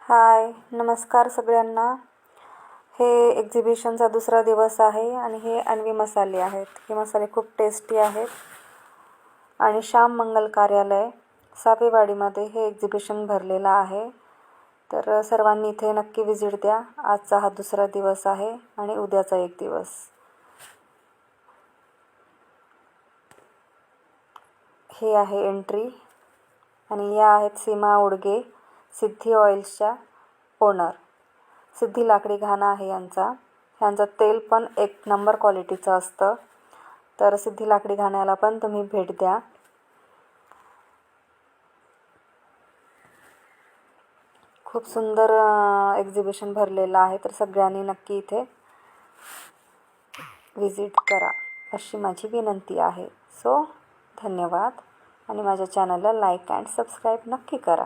हाय, नमस्कार सगळ्यांना. हे एक्झिबिशनचा दुसरा दिवस आहे आणि हे अन्वी मसाले आहेत. हे मसाले खूप टेस्टी आहेत आणि श्याम मंगल कार्यालय सापेवाडीमध्ये हे एक्झिबिशन भरलेलं आहे. तर सर्वांनी इथे नक्की व्हिजिट द्या. आजचा हा दुसरा दिवस आहे आणि उद्याचा एक दिवस. हे आहे एंट्री आणि या आहेत सीमा उडगे, सिद्धी ऑइल्सच्या ओनर. सिद्धी लाकडी घाणा आहे यांचं तेल पण एक नंबर क्वालिटीचं असतं. तर सिद्धी लाकडी घाण्याला पण तुम्ही भेट द्या. खूप सुंदर एक्झिबिशन भरलेलं आहे. तर सगळ्यांनी नक्की इथे व्हिजिट करा अशी माझी विनंती आहे. धन्यवाद आणि माझ्या चॅनलला लाईक अँड सबस्क्राईब नक्की करा.